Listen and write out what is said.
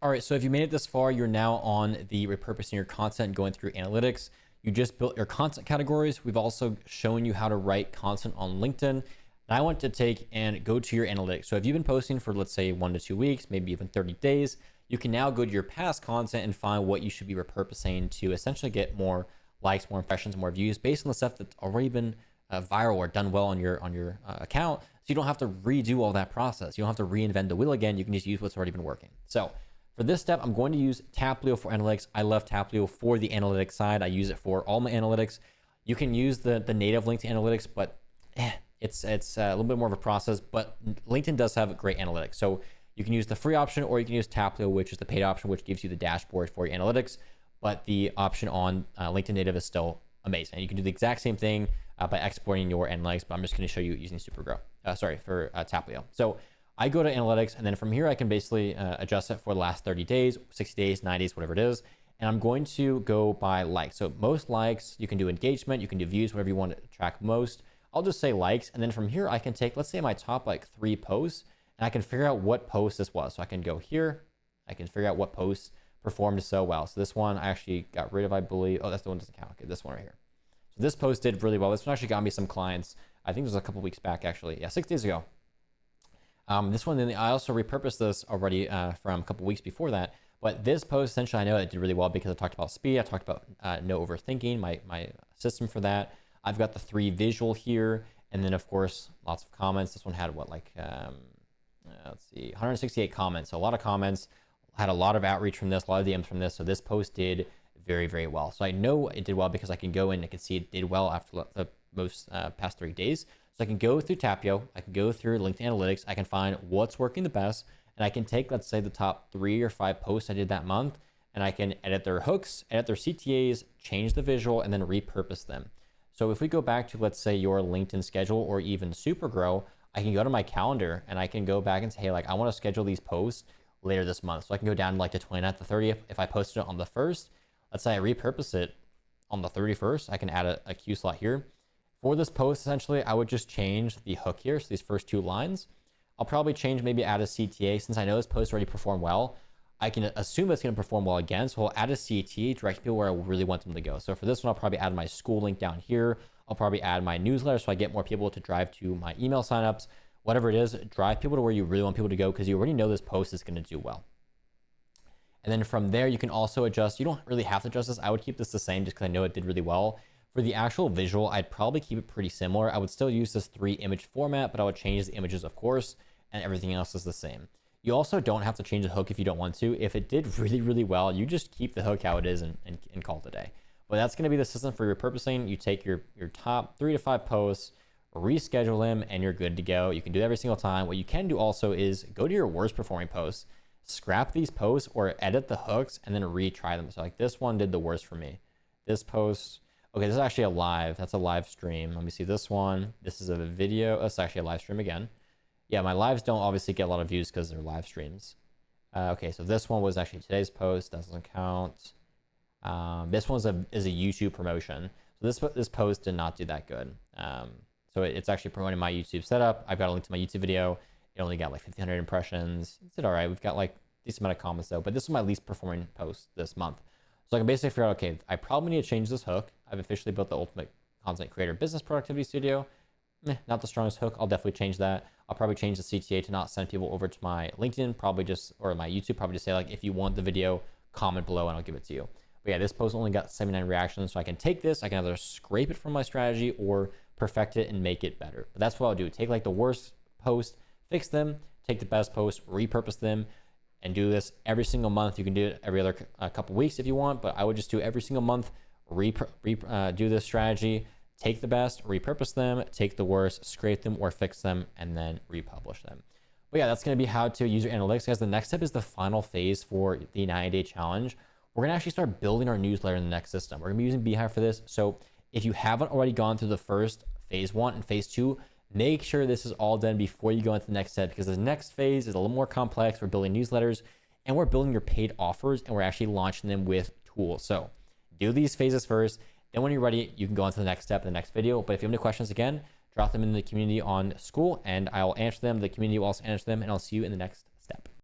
All right, so if you made it this far, you're now on the repurposing your content and going through analytics. You just built your content categories. We've also shown you how to write content on LinkedIn. And I want to take and go to your analytics. So if you've been posting for, let's say, 1 to 2 weeks, maybe even 30 days, you can now go to your past content and find what you should be repurposing to essentially get more likes, more impressions, more views based on the stuff that's already been viral or done well on your account. So you don't have to redo all that process. You don't have to reinvent the wheel again. You can just use what's already been working. So for this step, I'm going to use Taplio for analytics. I love Taplio for the analytics side. I use it for all my analytics. You can use the native LinkedIn analytics, but it's a little bit more of a process. But LinkedIn does have great analytics. So you can use the free option, or you can use Taplio, which is the paid option, which gives you the dashboard for your analytics. But the option on LinkedIn Native is still amazing. You can do the exact same thing by exporting your analytics, but I'm just going to show you using Supergrow. For Taplio. So I go to analytics, and then from here I can basically adjust it for the last 30 days, 60 days, 90 days, whatever it is. And I'm going to go by likes. So most likes, you can do engagement, you can do views, whatever you want to track most. I'll just say likes. And then from here, I can take, let's say my top like 3 posts, and I can figure out what post this was. So I can go here, I can figure out what posts performed so well. So this one I actually got rid of, I believe. Oh, that's the one that doesn't count. Okay, this one right here. So this post did really well. This one actually got me some clients. I think it was a couple weeks back, actually. Yeah, 6 days ago. This one, then I also repurposed this already from a couple weeks before that. But this post, essentially, I know it did really well because I talked about speed. I talked about no overthinking, my system for that. I've got the 3 visual here. And then, of course, lots of comments. This one had what, like, let's see, 168 comments. So a lot of comments. Had a lot of outreach from this, a lot of DMs from this. So this post did very, very well. So I know it did well because I can go in and I can see it did well after the most past 3 days. So I can go through Taplio, I can go through LinkedIn Analytics, I can find what's working the best, and I can take, let's say, the top 3 or 5 posts I did that month, and I can edit their hooks, edit their CTAs, change the visual, and then repurpose them. So if we go back to, let's say, your LinkedIn schedule or even Supergrow, I can go to my calendar and I can go back and say, hey, like I want to schedule these posts later this month. So I can go down like the 29th, the 30th. If I posted it on the 1st, let's say I repurpose it on the 31st, I can add a queue slot here. For this post, essentially, I would just change the hook here, so these first 2 lines. I'll probably change, maybe add a CTA. Since I know this post already performed well, I can assume it's going to perform well again. So I'll add a CTA, direct people where I really want them to go. So for this one, I'll probably add my school link down here. I'll probably add my newsletter so I get more people to drive to my email signups. Whatever it is, drive people to where you really want people to go because you already know this post is going to do well. And then from there, you can also adjust. You don't really have to adjust this. I would keep this the same just because I know it did really well. For the actual visual, I'd probably keep it pretty similar. I would still use this 3 image format, but I would change the images, of course, and everything else is the same. You also don't have to change the hook if you don't want to. If it did really, really well, you just keep the hook how it is and call it a day. But that's going to be the system for repurposing. You take your top 3 to 5 posts, reschedule them, and you're good to go. You can do it every single time. What you can do also is go to your worst performing posts, scrap these posts or edit the hooks, and then retry them. So like this one did the worst for me. This post, okay, this is actually a live. That's a live stream. Let me see this one. This is a video. Oh, it's actually a live stream again. Yeah, my lives don't obviously get a lot of views because they're live streams. Okay, so this one was actually today's post. That doesn't count. This one is a YouTube promotion. So this post did not do that good. So it's actually promoting my YouTube setup. I've got a link to my YouTube video. It only got like 1,500 impressions. It did all right. We've got like a decent amount of comments though, but this is my least performing post this month. So I can basically figure out, okay, I probably need to change this hook. I've officially built the Ultimate Content Creator Business Productivity Studio. Not the strongest hook. I'll definitely change that. I'll probably change the CTA to not send people over to my LinkedIn, or my YouTube, probably just say like, if you want the video, comment below and I'll give it to you. But yeah, this post only got 79 reactions. So I can take this, I can either scrape it from my strategy or perfect it and make it better. But that's what I'll do. Take like the worst post, fix them, take the best post, repurpose them, and do this every single month. You can do it every other couple weeks if you want, but I would just do it every single month, do this strategy, take the best, repurpose them, take the worst, scrape them or fix them, and then republish them. But yeah, that's going to be how to use your analytics, guys. The next step is the final phase for the 90-day challenge. We're going to actually start building our newsletter in the next system. We're going to be using Beehive for this. So if you haven't already gone through the first phase 1 and phase 2, make sure this is all done before you go into the next step, because the next phase is a little more complex. We're building newsletters and we're building your paid offers, and we're actually launching them with tools. So do these phases first. Then when you're ready, you can go on to the next step in the next video. But if you have any questions, again, drop them in the community on Skool and I'll answer them. The community will also answer them, and I'll see you in the next step.